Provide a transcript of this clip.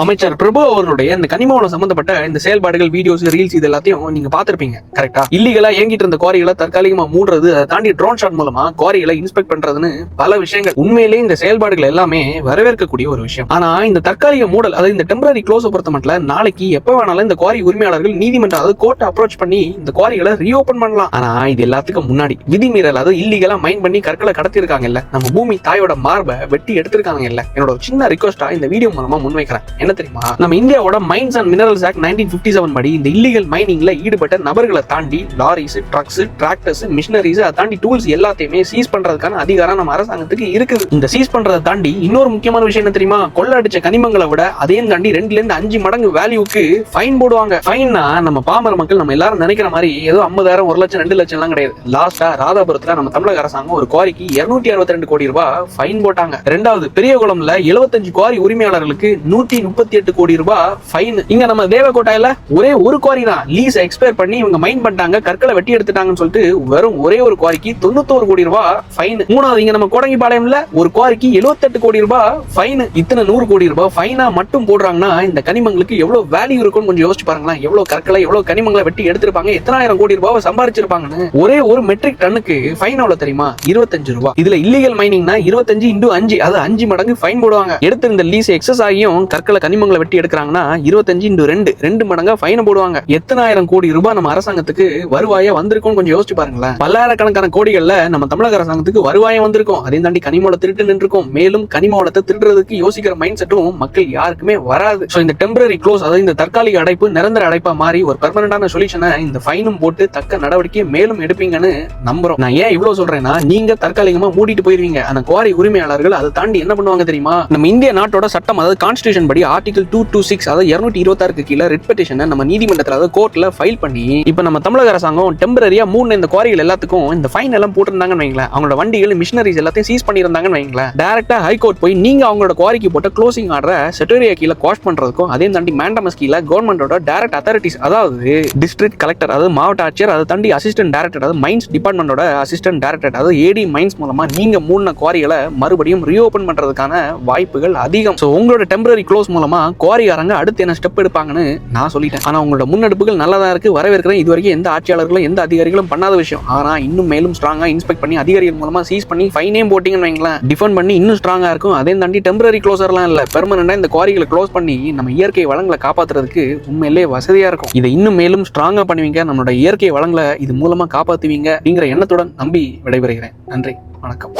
அமைச்சர் பிரபு அவர்களுடைய இந்த கனிமவளம் சம்பந்தப்பட்ட இந்த செயல்பாடுகள், வீடியோஸ், ரீல்ஸ் இது எல்லாத்தையும் நீங்க பாத்திருப்பீங்க. கரெக்டா? இல்லீகலா இயங்கிட்டு இருந்த குவாரிகளை தற்காலிகமா மூடுறது, அதை தாண்டி ட்ரோன் ஷாட் மூலமா குவாரிகளை இன்ஸ்பெக்ட் பண்றதுன்னு பல விஷயங்கள். உண்மையிலேயே இந்த செயல்பாடுகள் எல்லாமே வரவேற்கக்கூடிய ஒரு விஷயம். ஆனா இந்த தற்காலிக மூடல், அதாவது இந்த டெம்பரரி க்ளோஸ் பொறுத்த மட்டும் நாளைக்கு எப்ப வேணாலும் இந்த குவாரி உரிமையாளர்கள் நீதிமன்றம், அதாவது கோர்ட் அப்ரோச் பண்ணி இந்த குவாரிகளை ரீஓபன் பண்ணலாம். ஆனா இது எல்லாத்துக்கும் முன்னாடி விதிமீறல், அதாவது இல்லீகலா மைன் பண்ணி கற்களை கடத்தி இருக்காங்கல்ல, நம்ம பூமி தாயோட மார்பை வெட்டி எடுத்திருக்காங்க இல்ல, என்னோட ஒரு சின்ன ரிக்வெஸ்டா இந்த வீடியோ மூலமா முன்வைக்கிறேன். என்ன தெரியுமா? நம்ம இந்தியாவோட மைன்ஸ் அண்ட் மினரல்ஸ் ஆக்ட் 1957 படி இந்த இல்லீகல் மைனிங்ல ஈடுபட்ட நபர்களை தாண்டி லாரிஸ், ட்ரக்ஸ், டிராக்டர்ஸ், மிஷினரிஸ், அதை தாண்டி டூல்ஸ் எல்லாத்தையுமே சீஸ் பண்றதுக்கான அதிகாரம் நம்ம அரசாங்கத்துக்கு இருக்குது. இந்த சீஸ் பண்றதை தாண்டி இன்னொரு முக்கியமான விஷயம் என்ன தெரியுமா? கொள்ளடிச்ச கனிமங்களை விட அதையும் தாண்டி 2 to 5 மடங்கு வேல்யூக்கு ஃபைன் போடுவாங்க. ஃபைன்னா நம்ம பாமர மக்கள் நம்ம எல்லாரும் நினைக்கிற மாதிரி ஏதோ 50,000, 1 லட்சம், 2 லட்சம் எல்லாம் கிடையாது. லாஸ்டா ராதாபுரத்துல நம்ம தமிழக அரசாங்கம் ஒரு குவாரிக்கு 262 கோடி ரூபாய் ஃபைன் போட்டாங்க. ரெண்டாவது பெரியகுளம்ல 75 குவாரி உரிமையாளர்களுக்கு 138 கோடி ரூபாய் ஃபைன். இங்க நம்ம தேவகோட்டையில ஒரே ஒரு குவாரி தான் லீஸ் எக்ஸ்பயர் பண்ணி இவங்க மைன் பண்ணிட்டாங்க, கற்களை வெட்டி எடுத்துட்டாங்கன்னு சொல்லிட்டு வெறும் ஒரே ஒரு குவாரிக்கு 91 கோடி ரூபாய் ஃபைன். மூணாவது இங்க நம்ம கோடங்கிபாளையம்ல ஒரு குவாரிக்கு 78 கோடி ரூபாய் ஃபைன். இத்தனை 100 கோடி ரூபாய் ஃபைனா மட்டும் போடுறாங்கன்னா இந்த கனிமங்களுக்கு எவ்வளவு வேல்யூ இருக்கும்னு கொஞ்சம் யோசிச்சு பாருங்களேன். எவ்வளவு கற்களை, எவ்வளவு கனிமங்களை வெட்டி எடுத்திருப்பாங்க, எத்தனாயிரம் கோடி ரூபாய் சம்பாதிச்சிருப்பாங்கன்னு. ஒரே ஒரு மெட்ரிக் டன்னுக்கு ஃபைன் எவ்வளவு தெரியுமா? 25 ரூபாய். இதுல இல்லீகல் மைனிங்னா 25 into 5, அது 5 மடங்கு ஃபைன் போடுவாங்க. எடுத்திருந்த லீஸ் எக்ஸஸ் ஆகியும் கற்களை, கனிமங்களை வெட்டி எடுக்கிறாங்கன்னா 25 into 2 மடங்கா ஃபைன் போடுவாங்க. எத்தனாயிரம் கோடி ரூபாய் நம்ம அரசாங்கத்துக்கு வருவாயா வந்திருக்கும் கொஞ்சம் யோசிச்சு பாருங்களேன். பல்லாயிரக்கணக்கான கோடிகள்ல நம்ம தமிழக அரசாங்கத்துக்கு வருவாயம் வந்திருக்கும். அதையும் தாண்டி கனிமவள திருட்டு நின்றுக்கும். மேலும் கனிமவளத்தை திருடுறதுக்கு யோசிக்கிற மைண்ட் செட்டும் மக்கள் யாருக்குமே வராது. சோ இந்த டெம்பரரி க்ளோஸ், அதாவது இந்த தற்காலிக அடைப்பு நிரந்தர அடைப்பா மாறி ஒரு பெர்மனன்டான சொல்யூஷனை இந்த ஃபைனும் போட்டு தக்க நடவடிக்கையை மேலும் எடுப்பீங்கன்னு நம்புறோம். நான் ஏன் இவ்வளவு சொல்றேன்னா, நீங்க தற்காலிகமா மூடிட்டு போயிருவீங்க, அந்த குவாரி உரிமையாளர்கள் அதை தாண்டி என்ன பண்ணுவாங்க தெரியுமா? நம்ம இந்திய நாட்டோட சட்டம், அதாவது கான்ஸ்டிடியூஷன் படி ஆர்டிகல் 226, அதாவது 226 கீழே ரிட் பெட்டிஷனை நம்ம நீதிமன்றத்தில், அதாவது கோர்ட்ல ஃபைல் பண்ணி இப்ப நம்ம தமிழக அரசாங்கம் டெம்பரரியா இந்த குவாரிகள் எல்லாத்துக்கும் இந்த ஃபைன் எல்லாம் போட்டிருந்தாங்கன்னு வைங்களேன், அவங்களோட வண்டிகள், மிஷினரிஸ் எல்லாத்தையும் சீஸ் பண்ணியிருந்தாங்கன்னு வைங்களேன், டைரக்டா ஹைகோர்ட் போய் நீங்க அவங்களோட குவாரிக்கு போட்ட க்ளோசிங் ஆர்டரை செட்டோரியா கீழே காஷ் பண்றதுக்கும், அதே தாண்டி மேண்டமஸ் கீழே கவர்மெண்டோட டைரக்ட் அத்தாரிட்டிஸ், அதாவது டிஸ்ட்ரிக்ட் கலெக்டர், அதாவது மாவட்ட ஆட்சியர், அதை தாண்டி அசிஸ்டன்ட் டைரக்டர், அதாவது மைன்ஸ் டிபார்ட்மெண்டோட அசிஸ்டன்ட் டைரக்டர், அதாவது ஏடி மைன்ஸ் மூலமா நீங்க மூணு குவாரிகளை மறுபடியும் ரீஓபன் பண்றதுக்கான வாய்ப்புகள் அதிகம். சோ உங்களோட டெம்பரரி க்ளோஸ் மூலமா குவாரிகாரங்க அடுத்து என்ன ஸ்டெப் எடுப்பாங்கன்னு நான் சொல்லிட்டேன். ஆனா உங்களோட முன்னெடுப்புகள் நல்லதா இருக்கு, வரவேற்கிறேன். இது வரைக்கும் எந்த ஆட்சியாளர்களும் எந்த அதிகாரிகளும் பண்ணாத விஷயம். ஆனா இன்னும் மேலும் ஸ்ட்ராங்கா இன்ஸ்பெக்ட் பண்ணி அதிகாரிகள் மூலமா சீஸ் பண்ணி ஃபைனேம் போட்டீங்கன்னு வைங்களேன், டிஃபெண்ட் பண்ணி இன்னும் ஸ்ட்ராங்கா இருக்கும். அதே தாண்டி டெம்பரரி க்ளோசர்லாம் இல்ல, பெர்மனண்டா இந்த குவாரிகளை க்ளோஸ் பண்ணி நம்ம இயற்கை வளங்களை காப்பாத்துறதுக்கு உண்மையிலேயே வசதியா இருக்கும். இதை இன்னும் மேலும் ஸ்ட்ராங்கா பண்ணுவீங்க, நம்மளோட இயற்கை வளங்களை இது மூலமா காப்பாத்துவீங்க அப்படிங்கிற எண்ணத்துடன் நம்பி விடைபெறுகிறேன். நன்றி, வணக்கம்.